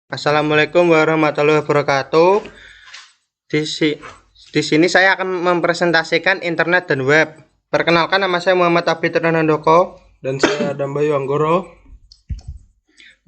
Assalamualaikum warahmatullahi wabarakatuh. Di sini saya akan mempresentasikan internet dan web. Perkenalkan, nama saya Muhammad Abid Renandoko. Dan saya Adam Bayu Anggoro.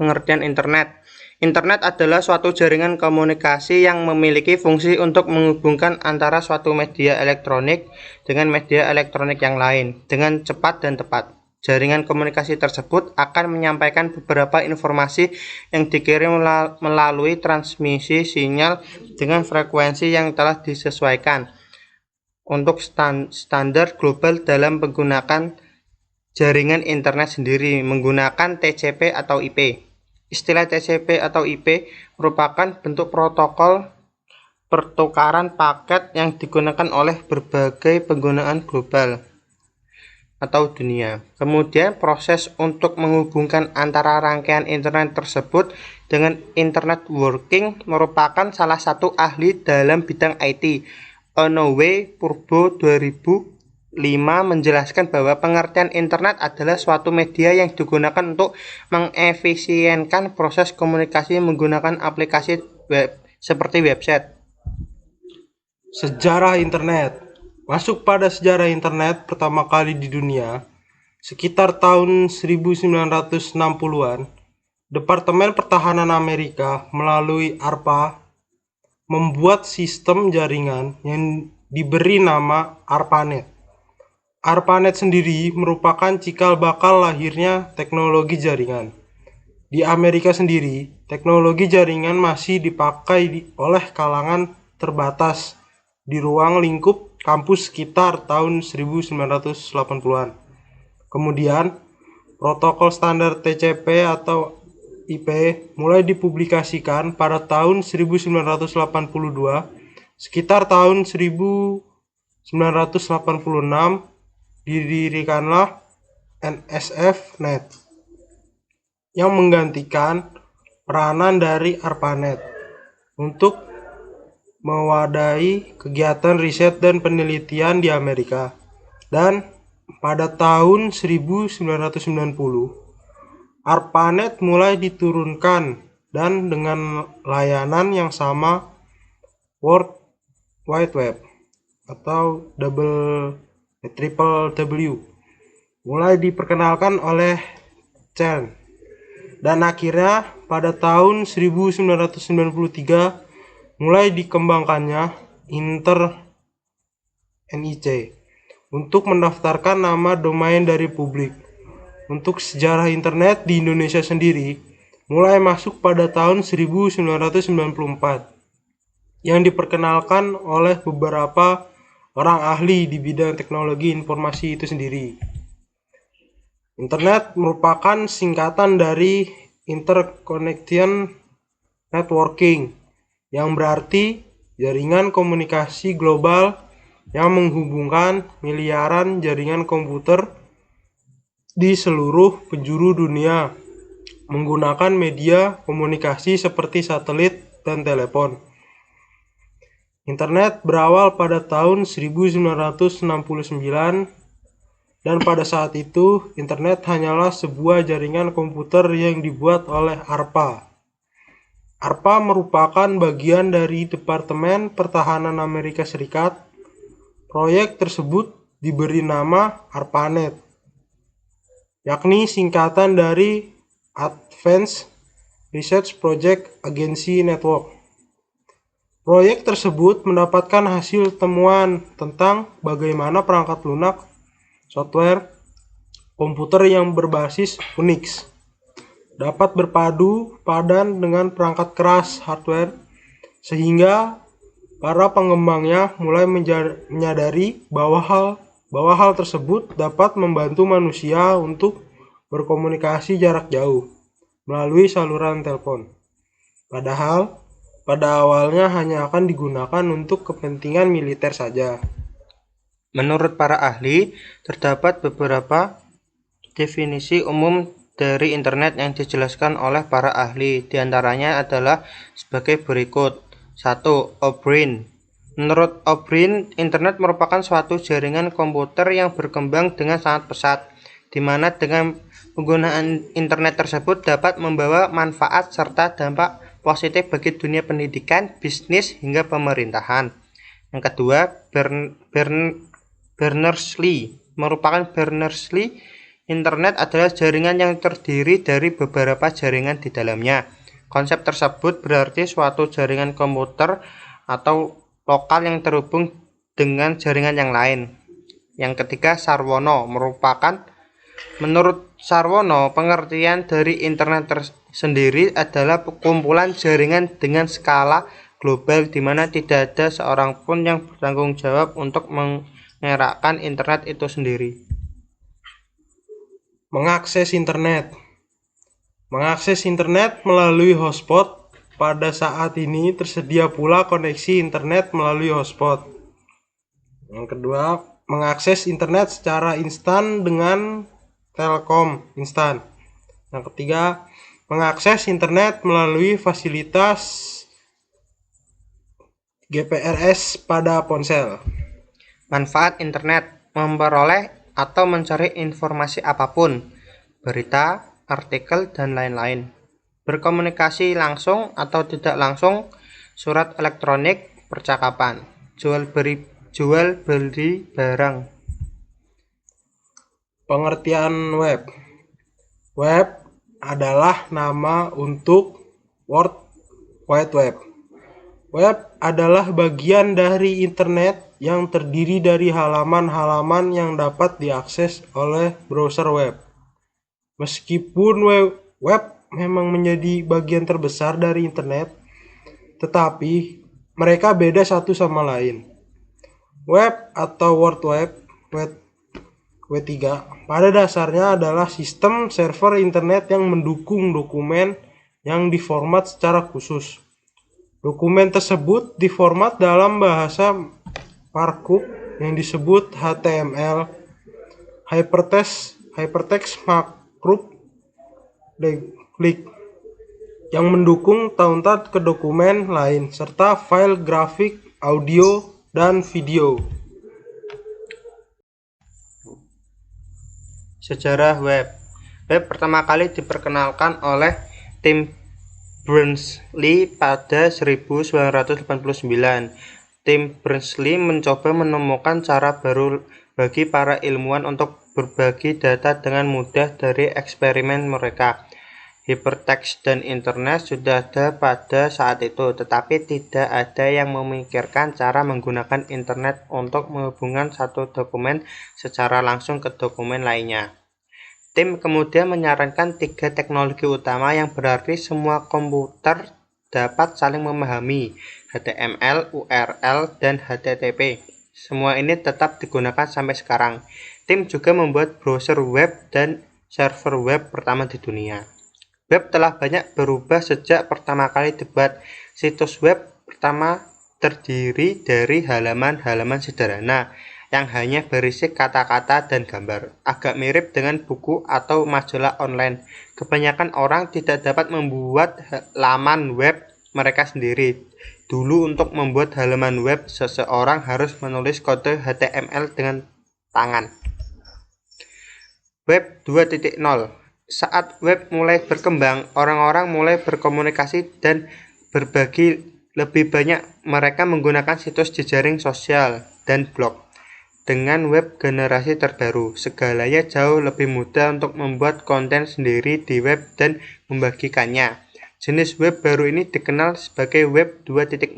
Pengertian internet. Internet adalah suatu jaringan komunikasi yang memiliki fungsi untuk menghubungkan antara suatu media elektronik dengan media elektronik yang lain dengan cepat dan tepat. Jaringan komunikasi tersebut akan menyampaikan beberapa informasi yang dikirim melalui transmisi sinyal dengan frekuensi yang telah disesuaikan untuk standar global dalam menggunakan jaringan internet sendiri menggunakan TCP atau IP. Istilah TCP atau IP merupakan bentuk protokol pertukaran paket yang digunakan oleh berbagai penggunaan global atau dunia. Kemudian proses untuk menghubungkan antara rangkaian internet tersebut dengan internet working merupakan salah satu ahli dalam bidang IT. Onowe Purbo 2005 menjelaskan bahwa pengertian internet adalah suatu media yang digunakan untuk mengefisienkan proses komunikasi menggunakan aplikasi web seperti website. Sejarah internet. Masuk pada sejarah internet pertama kali di dunia sekitar tahun 1960-an. Departemen Pertahanan Amerika melalui ARPA membuat sistem jaringan yang diberi nama ARPANET. ARPANET sendiri merupakan cikal bakal lahirnya teknologi jaringan. Di Amerika sendiri, teknologi jaringan masih dipakai oleh kalangan terbatas di ruang lingkup kampus sekitar tahun 1980-an. Kemudian, protokol standar TCP atau IP mulai dipublikasikan pada tahun 1982. Sekitar tahun 1986 didirikanlah NSF-Net yang menggantikan peranan dari ARPANET untuk mewadahi kegiatan riset dan penelitian di Amerika. Dan pada tahun 1990, ARPANET mulai diturunkan dan dengan layanan yang sama World Wide Web atau Triple W mulai diperkenalkan oleh CERN. Dan akhirnya pada tahun 1993 mulai dikembangkannya NIC untuk mendaftarkan nama domain dari publik. Untuk sejarah internet di Indonesia sendiri mulai masuk pada tahun 1994 yang diperkenalkan oleh beberapa orang ahli di bidang teknologi informasi itu sendiri. Internet merupakan singkatan dari Interconnection Networking, yang berarti jaringan komunikasi global yang menghubungkan miliaran jaringan komputer di seluruh penjuru dunia menggunakan media komunikasi seperti satelit dan telepon. Internet berawal pada tahun 1969 dan pada saat itu internet hanyalah sebuah jaringan komputer yang dibuat oleh ARPA. ARPA merupakan bagian dari Departemen Pertahanan Amerika Serikat. Proyek tersebut diberi nama ARPANET, yakni singkatan dari Advanced Research Project Agency Network. Proyek tersebut mendapatkan hasil temuan tentang bagaimana perangkat lunak software komputer yang berbasis Unix dapat berpadu padan dengan perangkat keras hardware, sehingga para pengembangnya mulai menyadari bahwa hal tersebut dapat membantu manusia untuk berkomunikasi jarak jauh melalui saluran telepon. Padahal pada awalnya hanya akan digunakan untuk kepentingan militer saja. Menurut para ahli, terdapat beberapa definisi umum dari internet yang dijelaskan oleh para ahli. Di antaranya adalah sebagai berikut. 1. O'Brien. Menurut O'Brien, internet merupakan suatu jaringan komputer yang berkembang dengan sangat pesat, di mana dengan penggunaan internet tersebut dapat membawa manfaat serta dampak positif bagi dunia pendidikan, bisnis, hingga pemerintahan. Yang kedua, Berners-Lee. Internet adalah jaringan yang terdiri dari beberapa jaringan di dalamnya. Konsep tersebut berarti suatu jaringan komputer atau lokal yang terhubung dengan jaringan yang lain. Yang ketiga, Sarwono. Menurut Sarwono, pengertian dari internet sendiri adalah kumpulan jaringan dengan skala global di mana tidak ada seorang pun yang bertanggung jawab untuk mengerakkan internet itu sendiri. Mengakses internet. Mengakses internet melalui hotspot. Pada saat ini tersedia pula koneksi internet melalui hotspot. Yang kedua, mengakses internet secara instan dengan Telkom instan. Yang ketiga, mengakses internet melalui fasilitas GPRS pada ponsel. Manfaat internet: memperoleh atau mencari informasi apapun, berita, artikel, dan lain-lain. Berkomunikasi langsung atau tidak langsung, surat elektronik, percakapan, jual beli barang. Pengertian web. Web adalah nama untuk World Wide Web. Web adalah bagian dari internet yang terdiri dari halaman-halaman yang dapat diakses oleh browser web. Meskipun web memang menjadi bagian terbesar dari internet, tetapi mereka beda satu sama lain. Web atau World Web W3 pada dasarnya adalah sistem server internet yang mendukung dokumen yang diformat secara khusus. Dokumen tersebut diformat dalam bahasa markup yang disebut HTML, Hypertext Markup Language, yang mendukung download ke dokumen lain, serta file grafik, audio, dan video. Sejarah web. Web pertama kali diperkenalkan oleh Tim Berners-Lee pada 1989. Tim Berners-Lee mencoba menemukan cara baru bagi para ilmuwan untuk berbagi data dengan mudah dari eksperimen mereka. Hypertext dan internet sudah ada pada saat itu, tetapi tidak ada yang memikirkan cara menggunakan internet untuk menghubungkan satu dokumen secara langsung ke dokumen lainnya. Tim kemudian menyarankan 3 teknologi utama yang berarti semua komputer dapat saling memahami: HTML, URL, dan HTTP. Semua ini tetap digunakan sampai sekarang. Tim juga membuat browser web dan server web pertama di dunia. Web telah banyak berubah sejak pertama kali dibuat. Situs web pertama terdiri dari halaman-halaman sederhana yang hanya berisi kata-kata dan gambar, agak mirip dengan buku atau majalah online. Kebanyakan orang tidak dapat membuat laman web mereka sendiri. Dulu untuk membuat halaman web, seseorang harus menulis kode HTML dengan tangan. Web 2.0. Saat web mulai berkembang, orang-orang mulai berkomunikasi dan berbagi lebih banyak. Mereka menggunakan situs jejaring sosial dan blog. Dengan web generasi terbaru, segalanya jauh lebih mudah untuk membuat konten sendiri di web dan membagikannya. Jenis web baru ini dikenal sebagai Web 2.0.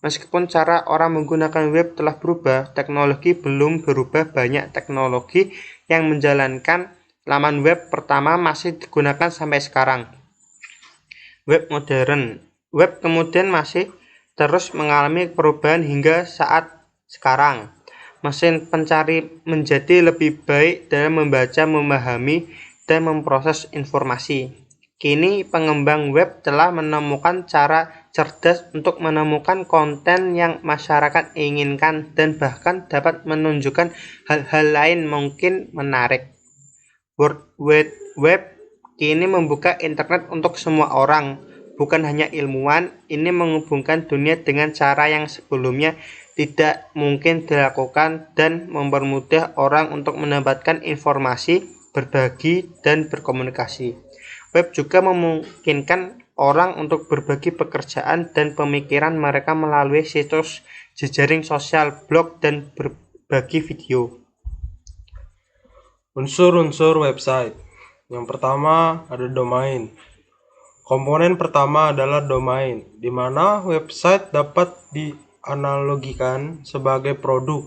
Meskipun cara orang menggunakan web telah berubah, teknologi belum berubah. Banyak teknologi yang menjalankan laman web pertama masih digunakan sampai sekarang. Web modern. Web kemudian masih terus mengalami perubahan hingga saat sekarang. Mesin pencari menjadi lebih baik dalam membaca, memahami, dan memproses informasi. Kini pengembang web telah menemukan cara cerdas untuk menemukan konten yang masyarakat inginkan dan bahkan dapat menunjukkan hal-hal lain mungkin menarik. World Wide Web kini membuka internet untuk semua orang, bukan hanya ilmuwan. Ini menghubungkan dunia dengan cara yang sebelumnya tidak mungkin dilakukan dan mempermudah orang untuk mendapatkan informasi, berbagi, dan berkomunikasi. Web juga memungkinkan orang untuk berbagi pekerjaan dan pemikiran mereka melalui situs jejaring sosial, blog, dan berbagi video. Unsur-unsur website. Yang pertama ada domain. Komponen pertama adalah domain, di mana website dapat dianalogikan sebagai produk.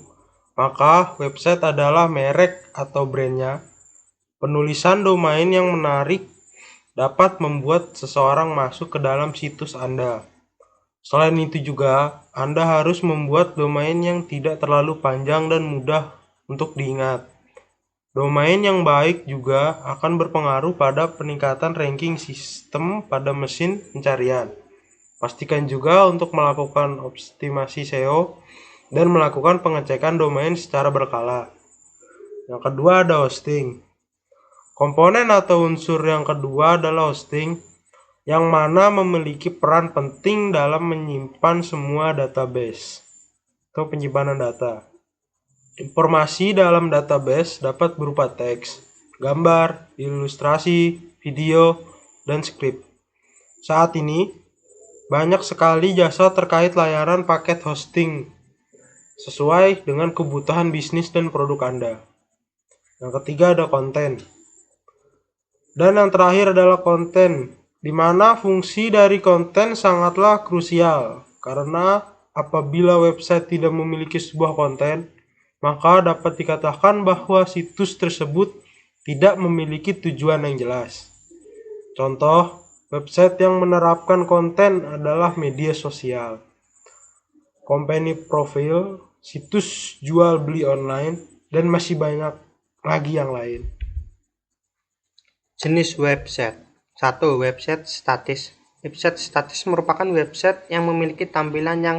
Maka website adalah merek atau brandnya. Penulisan domain yang menarik dapat membuat seseorang masuk ke dalam situs Anda. Selain itu juga, Anda harus membuat domain yang tidak terlalu panjang dan mudah untuk diingat. Domain yang baik juga akan berpengaruh pada peningkatan ranking sistem pada mesin pencarian. Pastikan juga untuk melakukan optimasi SEO dan melakukan pengecekan domain secara berkala. Yang kedua ada hosting. Komponen atau unsur yang kedua adalah hosting, yang mana memiliki peran penting dalam menyimpan semua database atau penyimpanan data. Informasi dalam database dapat berupa teks, gambar, ilustrasi, video, dan skrip. Saat ini, banyak sekali jasa terkait layanan paket hosting sesuai dengan kebutuhan bisnis dan produk Anda. Yang ketiga ada konten. Dan yang terakhir adalah konten, di mana fungsi dari konten sangatlah krusial, karena apabila website tidak memiliki sebuah konten, maka dapat dikatakan bahwa situs tersebut tidak memiliki tujuan yang jelas. Contoh, website yang menerapkan konten adalah media sosial, company profile, situs jual beli online, dan masih banyak lagi yang lain. Jenis website. 1. Website statis. Website statis merupakan website yang memiliki tampilan yang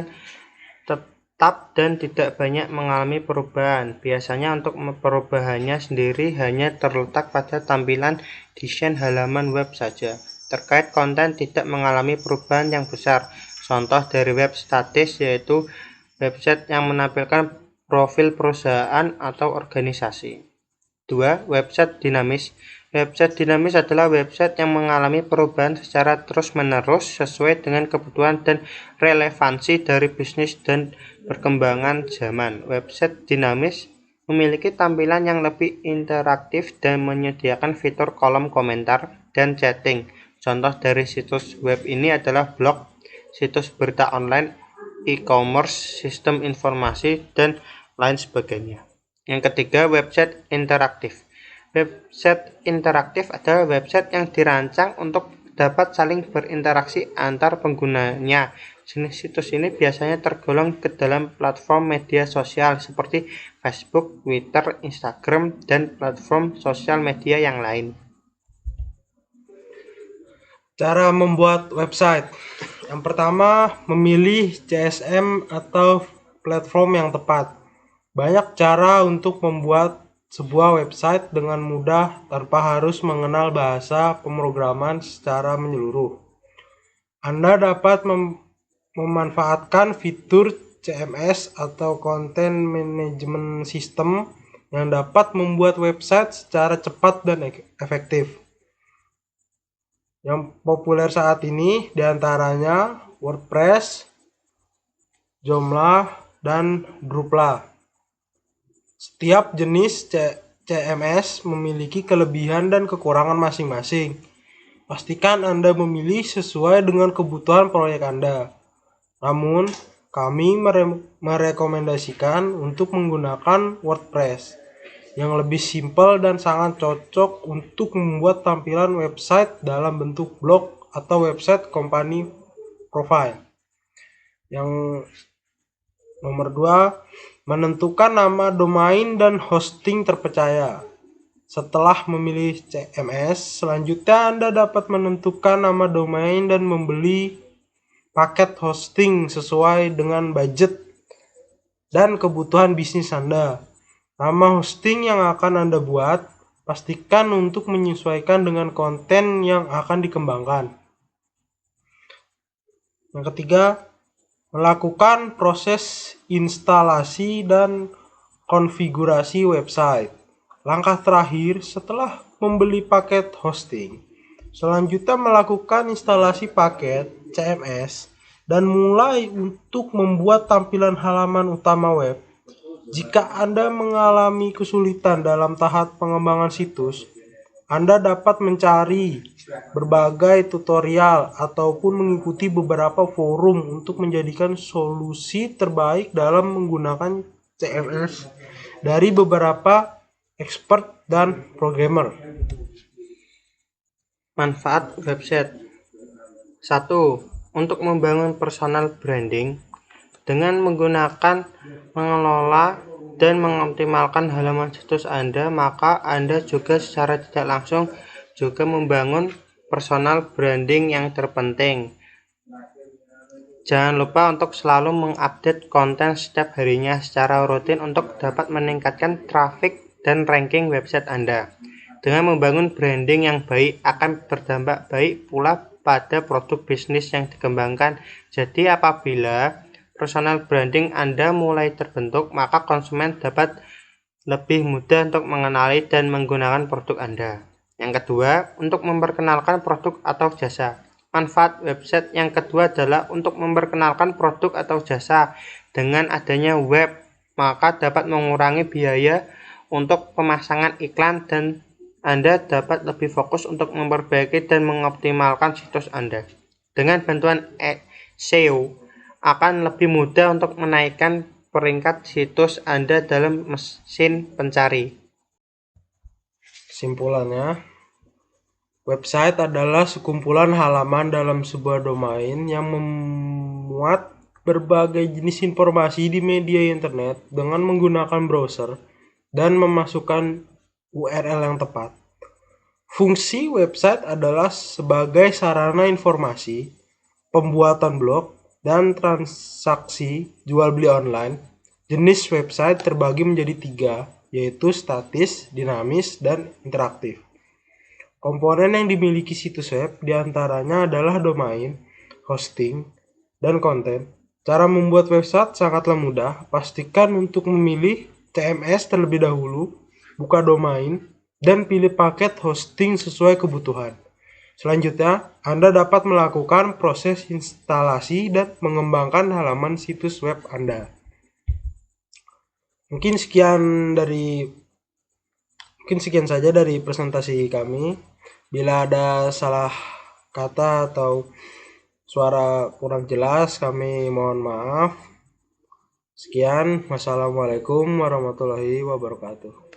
tetap dan tidak banyak mengalami perubahan. Biasanya untuk perubahannya sendiri hanya terletak pada tampilan desain halaman web saja. Terkait konten tidak mengalami perubahan yang besar. Contoh dari web statis yaitu website yang menampilkan profil perusahaan atau organisasi. 2. Website dinamis. Website dinamis adalah website yang mengalami perubahan secara terus-menerus sesuai dengan kebutuhan dan relevansi dari bisnis dan perkembangan zaman. Website dinamis memiliki tampilan yang lebih interaktif dan menyediakan fitur kolom komentar dan chatting. Contoh dari situs web ini adalah blog, situs berita online, e-commerce, sistem informasi, dan lain sebagainya. Yang ketiga, website interaktif. Website interaktif adalah website yang dirancang untuk dapat saling berinteraksi antar penggunanya. Jenis situs ini biasanya tergolong ke dalam platform media sosial seperti Facebook, Twitter, Instagram, dan platform sosial media yang lain. Cara membuat website. Yang pertama, memilih CSM atau platform yang tepat. Banyak cara untuk membuat sebuah website dengan mudah tanpa harus mengenal bahasa pemrograman secara menyeluruh. Anda dapat memanfaatkan fitur CMS atau Content Management System yang dapat membuat website secara cepat dan efektif. Yang populer saat ini diantaranya WordPress, Joomla, dan Drupal. Setiap jenis CMS memiliki kelebihan dan kekurangan masing-masing. Pastikan Anda memilih sesuai dengan kebutuhan proyek Anda. Namun, kami merekomendasikan untuk menggunakan WordPress yang lebih simpel dan sangat cocok untuk membuat tampilan website dalam bentuk blog atau website company profile. Yang nomor 2, menentukan nama domain dan hosting terpercaya. Setelah memilih CMS, selanjutnya Anda dapat menentukan nama domain dan membeli paket hosting sesuai dengan budget dan kebutuhan bisnis Anda. Nama hosting yang akan Anda buat, pastikan untuk menyesuaikan dengan konten yang akan dikembangkan. Yang ketiga, melakukan proses instalasi dan konfigurasi website. Langkah terakhir setelah membeli paket hosting, Selanjutnya melakukan instalasi paket CMS dan mulai untuk membuat tampilan halaman utama web. Jika Anda mengalami kesulitan dalam tahap pengembangan situs, Anda dapat mencari berbagai tutorial ataupun mengikuti beberapa forum untuk menjadikan solusi terbaik dalam menggunakan CMS dari beberapa expert dan programmer. Manfaat website. 1. Untuk membangun personal branding. Dengan menggunakan, mengelola, dan mengoptimalkan halaman situs Anda, maka Anda juga secara tidak langsung juga membangun personal branding yang terpenting. Jangan lupa untuk selalu mengupdate konten setiap harinya secara rutin untuk dapat meningkatkan traffic dan ranking website Anda. Dengan membangun branding yang baik akan berdampak baik pula pada produk bisnis yang dikembangkan. Jadi apabila personal branding Anda mulai terbentuk, maka konsumen dapat lebih mudah untuk mengenali dan menggunakan produk Anda. Yang kedua, untuk memperkenalkan produk atau jasa. Manfaat website yang kedua adalah untuk memperkenalkan produk atau jasa. Dengan adanya web, maka dapat mengurangi biaya untuk pemasangan iklan dan Anda dapat lebih fokus untuk memperbaiki dan mengoptimalkan situs Anda. Dengan bantuan SEO, akan lebih mudah untuk menaikkan peringkat situs Anda dalam mesin pencari. Kesimpulannya, website adalah sekumpulan halaman dalam sebuah domain yang memuat berbagai jenis informasi di media internet dengan menggunakan browser dan memasukkan URL yang tepat. Fungsi website adalah sebagai sarana informasi, pembuatan blog, dan transaksi jual beli online. Jenis website terbagi menjadi 3, yaitu statis, dinamis, dan interaktif. Komponen yang dimiliki situs web diantaranya adalah domain, hosting, dan konten. Cara membuat website sangatlah mudah. Pastikan untuk memilih CMS terlebih dahulu, buka domain, dan pilih paket hosting sesuai kebutuhan. Selanjutnya, Anda dapat melakukan proses instalasi dan mengembangkan halaman situs web Anda. Mungkin sekian saja dari presentasi kami. Bila ada salah kata atau suara kurang jelas, kami mohon maaf. Sekian, wassalamualaikum warahmatullahi wabarakatuh.